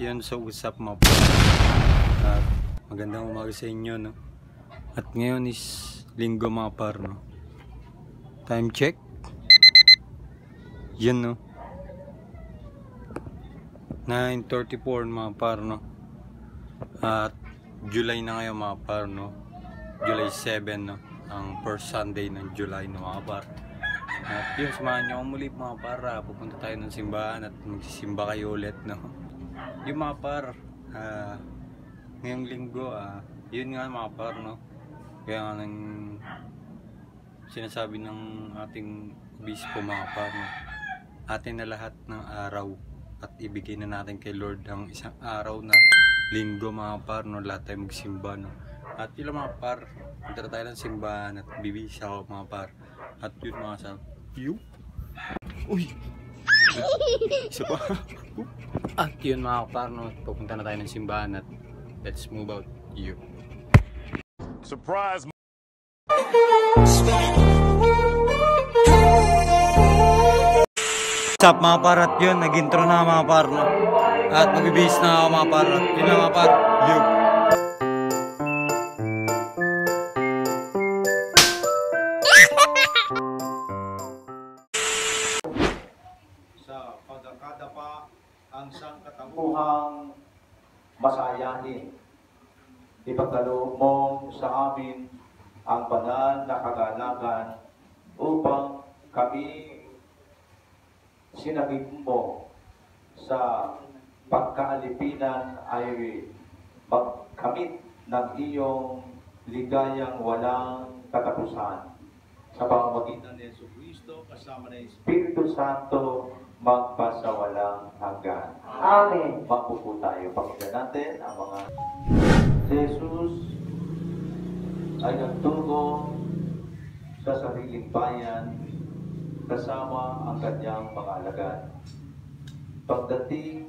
yun sa usap mga par. At magandang umaga sa inyo, no? At ngayon is linggo mga par, no? Time check. Yun, no? 9:34 mga par, no? At July na ngayon mga par, no? July 7, no? Ang first Sunday ng July, no mga par. At yun, samahan nyo muli mga par. Pupunta tayo ng simbahan at magsisimba kayo ulit, no? Yung mga par, ngayong linggo, yun nga mga par, no? Kaya nga nang sinasabi ng ating obispo mga par, no? Atin na lahat ng araw at ibigay na natin kay Lord ang isang araw na linggo mga par, no? Lahat tayo magsimba, no? At yun mga par, punta tayo ng simbahan at bibisa ako mga par. At yun mga sa uy! Isa pa. At yun mga par, no? Pupunta na tayo ng simbahan at let's move out. You. Surprise! What's up mga par, at yun, nag-intro na mga par, no? At magbibihis na ako mga par. At yun lang mga par. You. Sa pagkakadapa ang sangkatauhang masayahin. Ipagkaloob mo sa amin ang banal na kagalagan upang kami sinagip mo sa pagkaalipinan ay magkamit ng iyong ligayang walang katapusan. Sa pamamagitan ni Jesucristo kasama ng Espiritu Santo magpasawalang hanggan. Amen. Magpupo tayo. Pakinggan natin ang mga Jesus ay nagtungo sa sariling bayan kasama ang kanyang mga alagad. Pagdating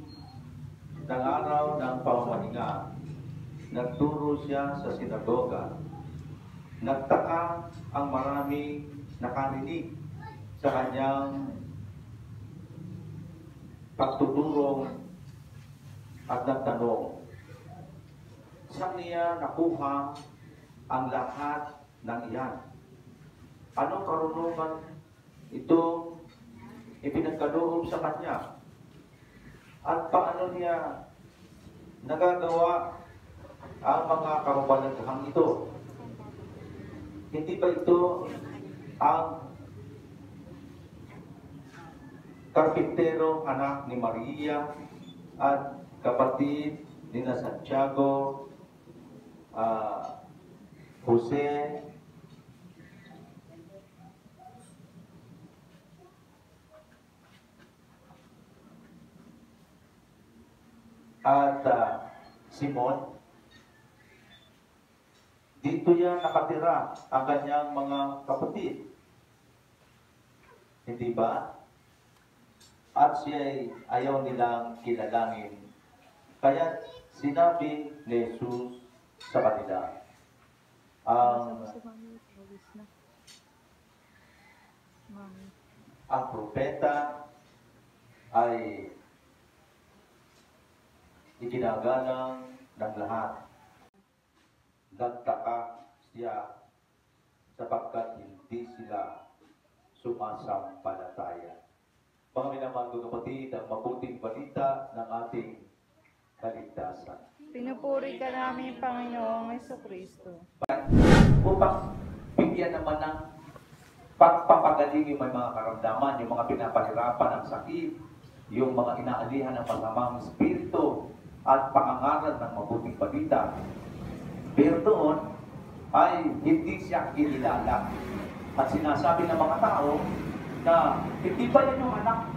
ng araw ng pamamahinga, nagturo siya sa sinagoga. Nagtaka ang maraming nakarinig sa kanyang pagtuturo at nagtanong, saan niya nakuha ang lahat ng iyan? Anong karunungan ito ipinagkaloob sa kanya? At paano niya nagagawa ang mga kababalaghan ito? Hindi ba ito ang karpintero anak ni Maria at kapatid ni Santiago, Jose, at Simon? Dito yan nakatira ang kanyang mga kapatid. Hindi ba? At siya ayaw nilang kilalangin. Kaya sinabi ni Jesus sa kanila, ang propeta ay iginagalang ng lahat. Nagtaka siya sapagkat hindi sila sumasampalataya. Mga minamahal ko kapatid, ang mabuting balita ng ating kaligtasan. Pinupuri ka namin, Panginoong Jesucristo. Upang bigyan naman ng pagpapagaling yung may mga karamdaman, yung mga pinapahirapan ng sakit, yung mga inaalihan ng masamang espiritu, at pangangaral ng mabuting balita. Pero doon ay hindi siya kinilala. At sinasabi ng mga tao na hindi ba yan yung anak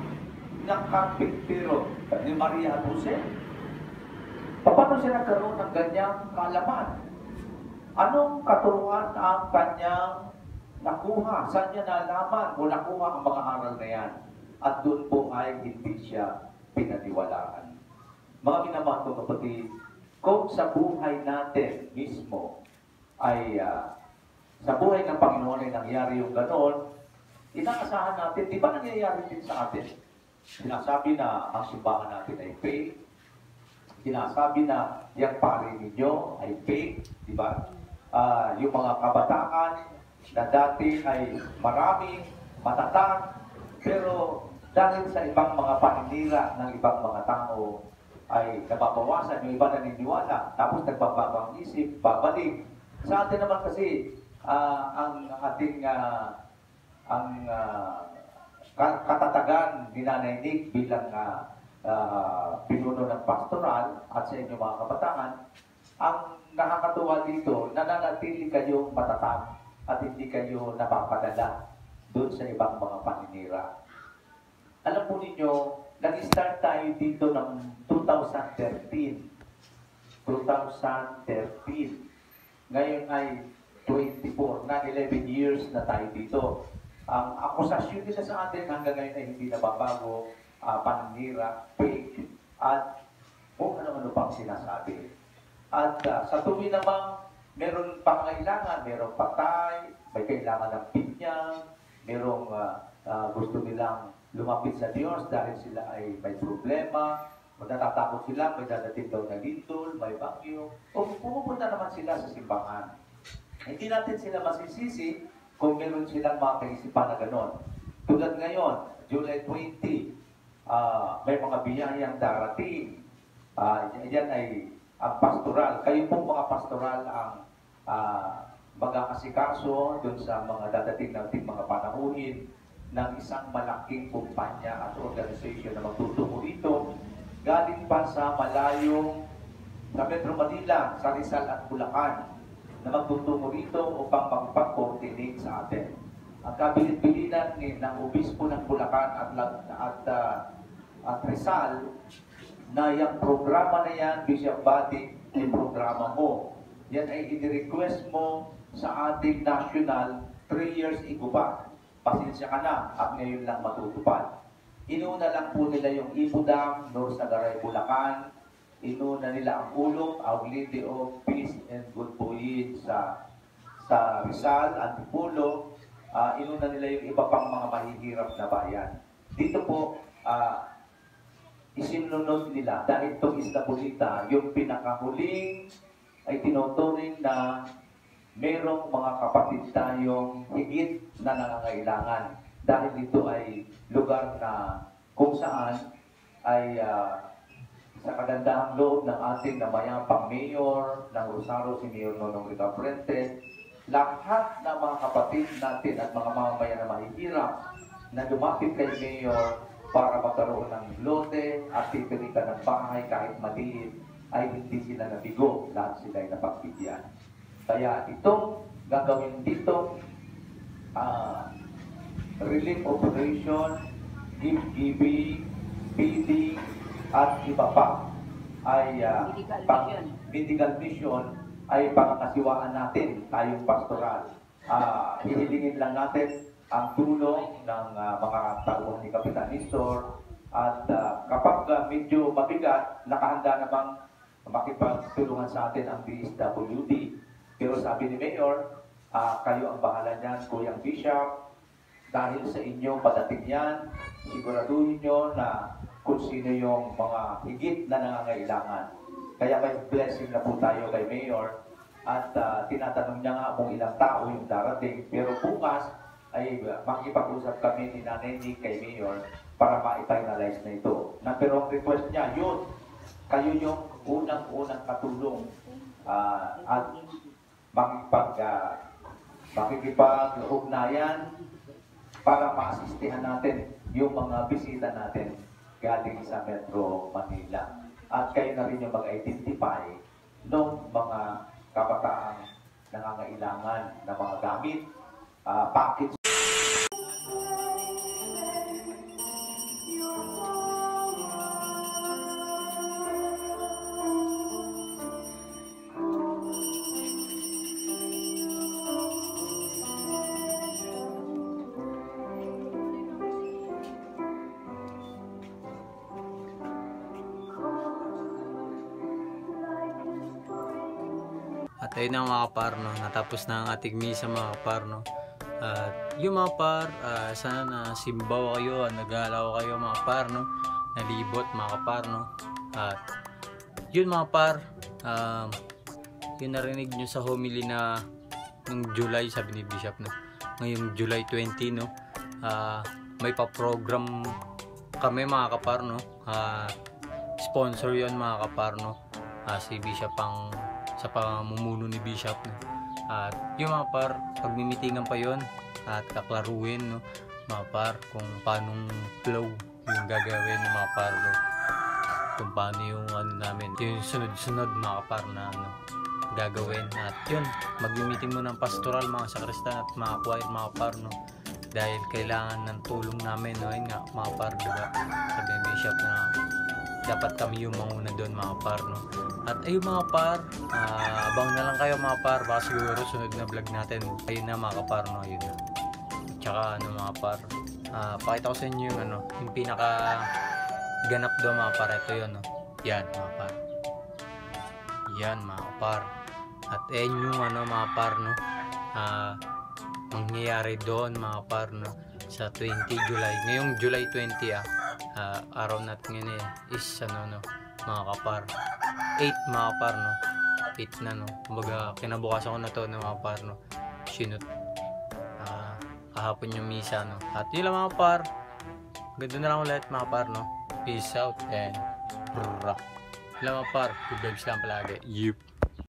ng karpintero ni Maria at Jose? Paano siya nagkaroon ng ganyang kaalaman? Anong katuruan ang kanyang nakuha? Saan niya nalaman o nakuha ang mga aral na yan? At doon po ay hindi siya pinaniwalaan. Mga minamahal ko kapatid, kung sa buhay natin mismo ay sa buhay ng Panginoon ay nangyari yung gano'n, inaasahan natin, di ba nangyayari din sa atin? Sinasabi na ang simbahan natin ay faith, sinasabi na yung pari ninyo ay fake, di ba? Yung mga kabataan na dati ay marami, matatag, pero dahil sa ibang mga paninira ng ibang mga tao ay nababawasan, yung iba naniniwala, tapos nagbabago ang isip, babalik. Sa atin naman kasi, ang ating katatagan ni Nanay Nick bilang pinuno ng pastoral at sa inyong mga kabataan, ang nakakatuwa dito, nananatili kayong matatag at hindi kayo napapadala doon sa ibang mga paninira. Alam po ninyo, nag-start tayo dito ng 2013. 2013. Ngayon ay 24, na 11 years na tayo dito. Ang akusasyon nila sa atin hanggang ngayon ay hindi nababago, paninira, fake, at kung ano-ano pang sinasabi. At sa tuwi namang meron pangailangan, merong patay, may kailangan ng pinyang, merong gusto nilang lumapit sa Diyos dahil sila ay may problema, natatakot sila, may dadating daw na lindol, may bagyo, o pumupunta naman sila sa simbahan. Hindi natin sila masisisi kung meron silang mga kaisipan na gano'n. Tulad ngayon, July 20, may mga biyayang darating. Yan ay ang pastoral. Kayo pong mga pastoral ang mag-aasikaso dun sa mga dadating nating mga panahunin ng isang malaking kumpanya at organisasyon na magtutungo dito. Galing pa sa malayong sa Metro Manila, sa Rizal at Bulacan, na magtutungo rito upang magpag-coordinate sa atin. Ang kabilit-bilinan ng obispo ng Bulacan at Rizal na yung programa na yan, Bishop Bati, ay programa mo. Yan ay i-request mo sa ating national 3 years ago pa. Pasensya ka na at ngayon lang matutupad. Inuna lang po nila yung Ibudam, North Sagaray, Bulacan. Inuna nila ang Ulong, Our Lady of Peace and Good Boys sa Rizal, Antipolo. Inuna nila yung iba pang mga mahihirap na bayan. Dito po, isinunod nila dahil itong Isla Bonita, yung pinakahuling ay tinuturing na merong mga kapatid tayong higit na nangangailangan. Dahil dito ay lugar na kung saan ay sa kagandahang loob ng ating namayapang mayor ng Rosario, si Mayor Nonong Rica Fuentes, lahat ng mga kapatid natin at mga mamamayan na mahihirap na lumapit kay Mayor para magkaroon ng lote at titirikan ng bahay kahit maliit, ay hindi sila nabigo, lahat sila ay napagbigyan. Kaya itong gagawin dito, relief operation, gift giving, feeding, at iba pa ay medical mission ay pangangasiwaan natin tayong pastoral. Hihilingin lang natin ang tulong ng mga tauhan ni Kapitan Nestor at kapag medyo mabigat, nakahanda namang makipagtulungan sa atin ang DSWD. Pero sabi ni Mayor, kayo ang bahala niyan, Kuyang Bishop, dahil sa inyo padating yan, siguraduhin nyo na kung sino yung mga higit na nangangailangan. Kaya may blessing na po tayo kay Mayor at tinatanong niya nga kung ilang tao yung darating. Pero bukas ay makipag-usap kami ni Nanay Nick kay Mayor para ma-finalize na ito. Pero ang request niya, yun, kayo yung unang-unang katulong at makikipag-ugnayan para ma-asistihan natin yung mga bisita natin galing sa Metro Manila. At kayo na rin yung mag-identify ng mga kabataang nangangailangan ng mga gamit, package. At ayun na mga kaparno, natapos na ang ating misa mga kaparno. At yung mga par, sana na simbaw kayo, nagalaw kayo mga kaparno, nalibot mga kaparno. At yun mga par, yung narinig nyo sa homily na ng July, sabi ni Bishop, no? Ngayong July 20, no? May pa-program kami mga kapar, no? Sponsor yon mga kapar, no? Si Bishop ang sa pamumuno ni Bishop, no? At yung mga par, pagmimitingan pa yon at kaklaruin, no? Mga par, kung paanong flow yung gagawin ng mga par, no? Kung paano yung ano namin, yung sunod-sunod mga kapar na ano gagawin. At yun, mag-meeting mo ng pastoral, mga sakristan at mga choir, mga par, no? Dahil kailangan ng tulong namin, no? Ayun nga, mga par, diba? Sabi ni Bishop na dapat kami yung manguna doon, mga par, no? At ayun mga par, abang na lang kayo mga par, baka siguro sunod na vlog natin. Ayun na mga kapar, no? Ayun na. Tsaka ano mga par, pakita ko sa inyo yung ano, yung pinaka ganap daw mga par. Ito yun, no? Yan mga par. Yan mga par. At yung ano mga par, no? Mangyayari doon mga par, no? Sa 20 July. Ngayong July 20 araw natin ngayon is ano, no? Mga kapar. 8 mga par, no? 8 na, no? Kumbaga kinabukasan ko na to ng mga par, no? Sinut. Kahapon yung misa, no? At yun lang mga par. Ganda na lang ulit mga par, no? Peace out and rock. Yun lang mga par. Good vibes lang palagi. Yup.